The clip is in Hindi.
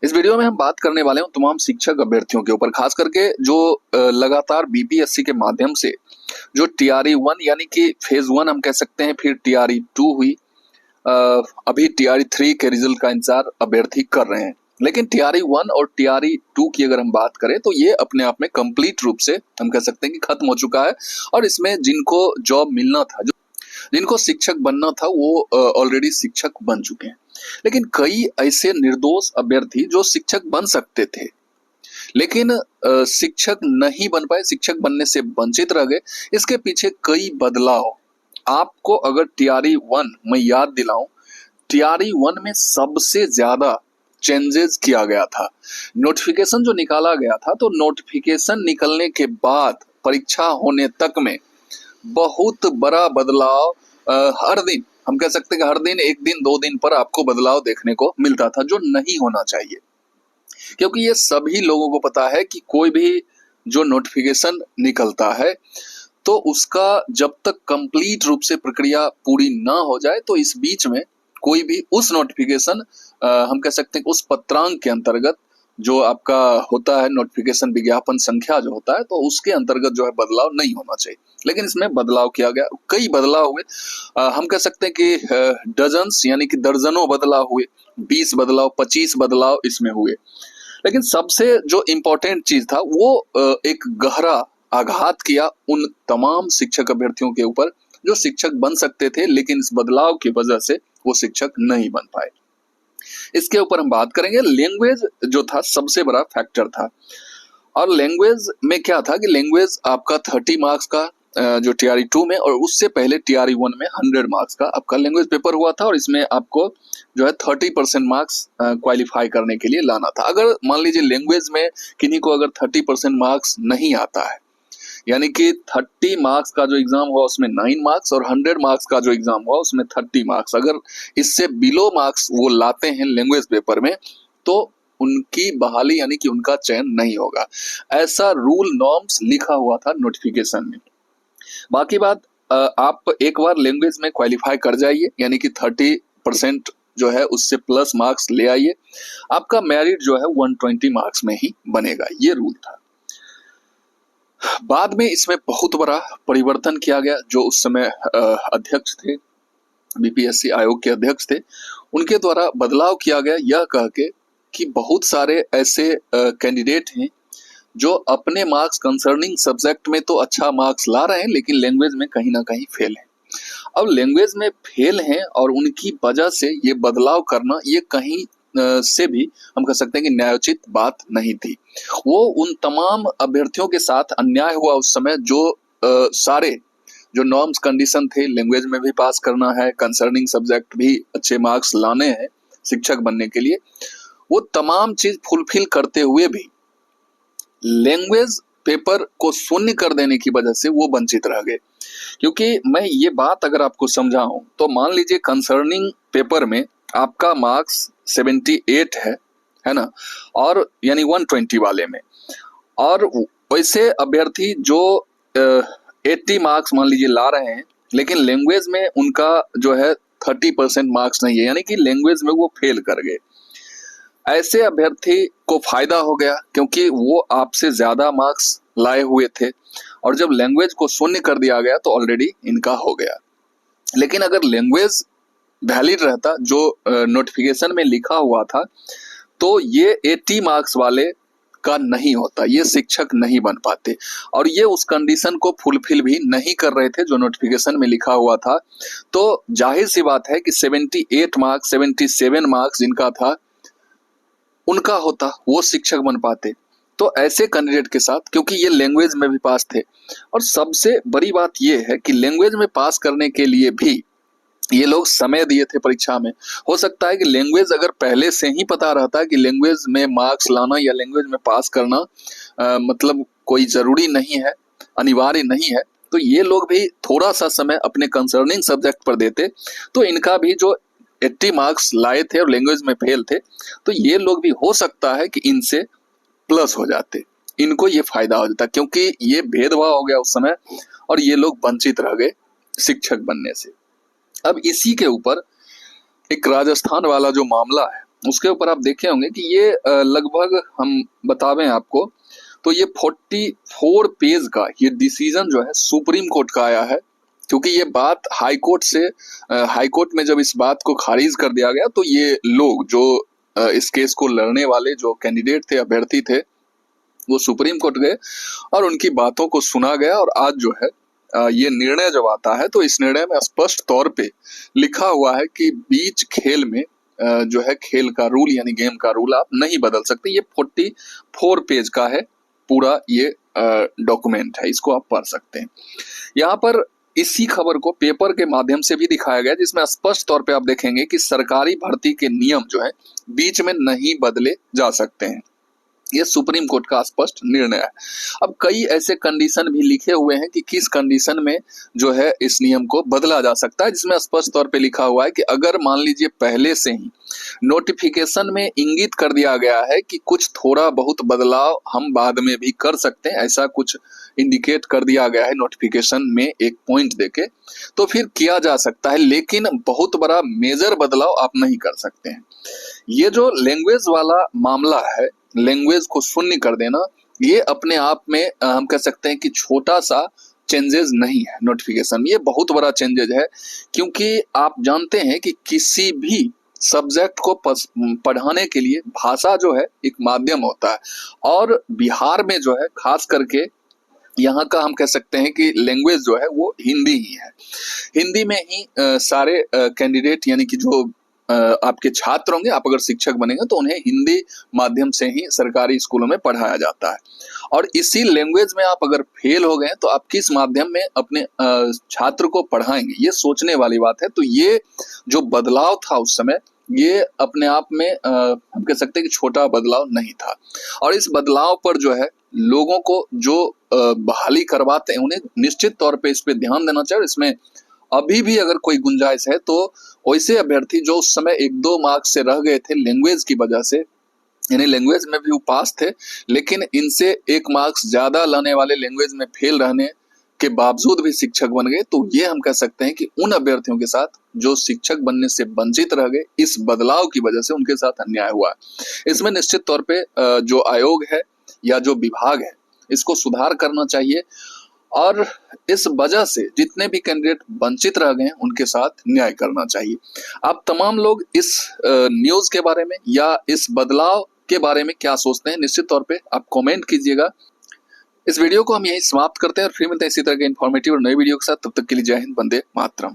इस वीडियो में हम बात करने वाले हैं तमाम शिक्षक अभ्यर्थियों के ऊपर, खास करके जो लगातार बीपीएससी के माध्यम से जो टीआरई 1 यानी कि फेज 1 हम कह सकते हैं, फिर टीआरई 2 हुई, अभी टीआरई 3 के रिजल्ट का इंतजार अभ्यर्थी कर रहे हैं। लेकिन टीआरई 1 और टीआरई 2 की अगर हम बात करें तो ये अपने आप में कंप्लीट रूप से हम कह सकते हैं कि खत्म हो चुका है। और इसमें जिनको जॉब मिलना था, जिनको शिक्षक बनना था, वो ऑलरेडी शिक्षक बन चुके हैं। लेकिन कई ऐसे निर्दोष अभ्यर्थी जो शिक्षक बन सकते थे लेकिन शिक्षक नहीं बन पाए, शिक्षक बनने से वंचित रह गए। इसके पीछे कई बदलाव, आपको अगर टीआरई 1 मैं याद दिलाऊं, टीआरई 1 में सबसे ज्यादा चेंजेस किया गया था। नोटिफिकेशन जो निकाला गया था, तो नोटिफिकेशन निकलने के बाद परीक्षा होने तक में बहुत बड़ा बदलाव हर दिन, हम कह सकते हैं कि हर दिन, एक दिन दो दिन पर आपको बदलाव देखने को मिलता था, जो नहीं होना चाहिए। क्योंकि ये सभी लोगों को पता है कि कोई भी जो नोटिफिकेशन निकलता है तो उसका जब तक कंप्लीट रूप से प्रक्रिया पूरी ना हो जाए, तो इस बीच में कोई भी उस नोटिफिकेशन हम कह सकते हैं उस पत्रांक के अंतर्गत जो आपका होता है, नोटिफिकेशन विज्ञापन संख्या जो होता है, तो उसके अंतर्गत जो है बदलाव नहीं होना चाहिए। लेकिन इसमें बदलाव किया गया, कई बदलाव हुए, हम कह सकते हैं कि डजन्स यानी कि दर्जनों बदलाव हुए, 20 बदलाव, 25 बदलाव इसमें हुए। लेकिन सबसे जो इम्पोर्टेंट चीज था वो एक गहरा आघात किया उन तमाम शिक्षक अभ्यर्थियों के ऊपर जो शिक्षक बन सकते थे, लेकिन इस बदलाव की वजह से वो शिक्षक नहीं बन पाए। इसके ऊपर हम बात करेंगे। लैंग्वेज जो था सबसे बड़ा फैक्टर था। और लैंग्वेज में क्या था कि लैंग्वेज आपका 30 मार्क्स का जो टीआरई 2 में, और उससे पहले टीआरई 1 में 100 मार्क्स का आपका लैंग्वेज पेपर हुआ था। और इसमें आपको जो है 30% मार्क्स क्वालिफाई करने के लिए लाना था। अगर मान लीजिए लैंग्वेज में किन्हीं को अगर 30% मार्क्स नहीं आता है, यानी कि 30 मार्क्स का जो एग्जाम हुआ उसमें 9 मार्क्स और 100 मार्क्स का जो एग्जाम हुआ उसमें 30 मार्क्स, अगर इससे बिलो मार्क्स वो लाते हैं लैंग्वेज पेपर में, तो उनकी बहाली यानी कि उनका चयन नहीं होगा। ऐसा रूल नॉर्म्स लिखा हुआ था नोटिफिकेशन में। बाकी बात, आप एक बार लैंग्वेज में क्वालिफाई कर जाइए, यानी कि 30% जो है उससे प्लस मार्क्स ले आइए, आपका मेरिट जो है 120 मार्क्स में ही बनेगा। ये रूल था। बाद में इसमें बहुत बड़ा परिवर्तन किया गया। जो उस समय अध्यक्ष थे, बीपीएससी आयोग के अध्यक्ष थे, उनके द्वारा बदलाव किया गया यह कह के कि बहुत सारे ऐसे कैंडिडेट हैं जो अपने मार्क्स कंसर्निंग सब्जेक्ट में तो अच्छा मार्क्स ला रहे हैं, लेकिन लैंग्वेज में कहीं ना कहीं फेल हैं। अब लैंग्वेज में फेल हैं और उनकी वजह से ये बदलाव करना, ये कहीं से भी हम कह सकते हैं कि न्यायोचित बात नहीं थी। वो उन तमाम अभ्यर्थियों के साथ अन्याय हुआ उस समय जो सारे जो नॉर्म्स कंडीशन थे, लैंग्वेज में भी पास करना है, कंसर्निंग सब्जेक्ट भी अच्छे मार्क्स लाने हैं शिक्षक बनने के लिए, वो तमाम चीज फुलफिल करते हुए भी लैंग्वेज पेपर को शून्य कर देने की वजह से वो वंचित रह गए। क्योंकि मैं ये बात अगर आपको समझाऊं तो मान लीजिए कंसर्निंग पेपर में आपका मार्क्स 78 है ना, और यानी 120 वाले में, और वैसे अभ्यर्थी जो 80 मार्क्स मान लीजिए ला रहे हैं, लेकिन लैंग्वेज में उनका जो है 30% मार्क्स नहीं है, यानी कि लैंग्वेज में वो फेल कर गए। ऐसे अभ्यर्थी को फायदा हो गया क्योंकि वो आपसे ज्यादा मार्क्स लाए हुए थे, और जब लैंग्वेज को शून्य कर दिया गया तो ऑलरेडी इनका हो गया। लेकिन अगर लैंग्वेज वैलिड रहता जो नोटिफिकेशन में लिखा हुआ था, तो ये 80 मार्क्स वाले का नहीं होता, ये शिक्षक नहीं बन पाते। और ये उस कंडीशन को फुलफिल भी नहीं कर रहे थे जो नोटिफिकेशन में लिखा हुआ था। तो जाहिर सी बात है कि 78 मार्क्स, 77 मार्क्स जिनका था उनका होता, वो शिक्षक बन पाते। तो ऐसे कैंडिडेट के साथ, क्योंकि ये लैंग्वेज में भी पास थे, और सबसे बड़ी बात ये है कि लैंग्वेज में पास करने के लिए भी ये लोग समय दिए थे परीक्षा में। हो सकता है कि लैंग्वेज अगर पहले से ही पता रहता है कि लैंग्वेज में मार्क्स लाना या लैंग्वेज में पास करना मतलब कोई जरूरी नहीं है, अनिवार्य नहीं है, तो ये लोग भी थोड़ा सा समय अपने कंसर्निंग सब्जेक्ट पर देते, तो इनका भी जो 80 मार्क्स लाए थे और लैंग्वेज में फेल थे, तो ये लोग भी हो सकता है कि इनसे प्लस हो जाते, इनको ये फायदा हो जाता, क्योंकि ये भेदभाव हो गया उस समय और ये लोग वंचित रह गए शिक्षक बनने से। अब इसी के ऊपर एक राजस्थान वाला जो मामला है, उसके ऊपर आप देखे होंगे कि ये लगभग हम बतावें आपको तो ये 44 पेज का ये डिसीजन जो है सुप्रीम कोर्ट का आया है, क्योंकि ये बात हाई कोर्ट से हाई कोर्ट में जब इस बात को खारिज कर दिया गया तो ये लोग जो इस केस को लड़ने वाले जो कैंडिडेट थे, अभ्यर्थी थे, वो सुप्रीम कोर्ट गए और उनकी बातों को सुना गया। और आज जो है ये निर्णय जब आता है तो इस निर्णय में स्पष्ट तौर पे लिखा हुआ है कि बीच खेल में जो है खेल का रूल यानी गेम का रूल आप नहीं बदल सकते। ये 44 पेज का है पूरा ये डॉक्यूमेंट है, इसको आप पढ़ सकते हैं। यहाँ पर इसी खबर को पेपर के माध्यम से भी दिखाया गया, जिसमें स्पष्ट तौर पे आप देखेंगे कि सरकारी भर्ती के नियम जो है बीच में नहीं बदले जा सकते हैं। ये सुप्रीम कोर्ट का स्पष्ट निर्णय है। अब कई ऐसे कंडीशन भी लिखे हुए हैं कि किस कंडीशन में जो है इस नियम को बदला जा सकता है, जिसमें स्पष्ट तौर पे लिखा हुआ है कि अगर मान लीजिए पहले से ही नोटिफिकेशन में इंगित कर दिया गया है कि कुछ थोड़ा बहुत बदलाव हम बाद में भी कर सकते हैं, ऐसा कुछ इंडिकेट कर दिया गया है नोटिफिकेशन में एक पॉइंट देके, तो फिर किया जा सकता है, लेकिन बहुत बड़ा मेजर बदलाव आप नहीं कर सकते हैं। ये जो लैंग्वेज वाला मामला है, लैंग्वेज को शून्य कर देना, ये अपने आप में हम कह सकते हैं कि छोटा सा चेंजेस नहीं है नोटिफिकेशन में, ये बहुत बड़ा चेंजेस है। क्योंकि आप जानते हैं कि किसी भी सब्जेक्ट को पढ़ाने के लिए भाषा जो है एक माध्यम होता है, और बिहार में जो है खास करके यहाँ का हम कह सकते हैं कि लैंग्वेज जो है वो हिंदी ही है। हिंदी में ही सारे कैंडिडेट यानी कि जो आपके छात्र होंगे, आप अगर शिक्षक बनेंगे तो उन्हें हिंदी माध्यम से ही सरकारी स्कूलों में पढ़ाया जाता है। और इसी लैंग्वेज में आप अगर फेल हो गए तो आप किस माध्यम में अपने छात्र को पढ़ाएंगे, ये सोचने वाली बात है। तो ये जो बदलाव था उस समय, ये अपने आप में हम कह सकते हैं कि छोटा बदलाव नहीं था। और इस बदलाव पर जो है लोगों को जो बहाली करवाते हैं उन्हें निश्चित तौर पे इस पे ध्यान देना चाहिए। इसमें अभी भी अगर कोई गुंजाइश है तो वैसे अभ्यर्थी जो उस समय 1-2 मार्क्स से रह गए थे लैंग्वेज की वजह से, यानी लैंग्वेज में भी वो पास थे, लेकिन इनसे 1 मार्क्स ज्यादा लाने वाले लैंग्वेज में फेल रहने के बावजूद भी शिक्षक बन गए, तो ये हम कह सकते हैं कि उन अभ्यर्थियों के साथ जो शिक्षक बनने से वंचित रह गए, इस बदलाव की वजह से उनके साथ अन्याय हुआ है। इसमें निश्चित तौर पे जो आयोग है या जो विभाग है, इसको सुधार करना चाहिए, और इस वजह से जितने भी कैंडिडेट वंचित रह गए उनके साथ न्याय करना चाहिए। आप तमाम लोग इस न्यूज के बारे में या इस बदलाव के बारे में क्या सोचते हैं, निश्चित तौर पे आप कमेंट कीजिएगा। इस वीडियो को हम यहीं समाप्त करते हैं और फिर मिलते हैं इसी तरह के इन्फॉर्मेटिव और नई वीडियो के साथ। तब तक के लिए जय हिंद, वंदे मातरम।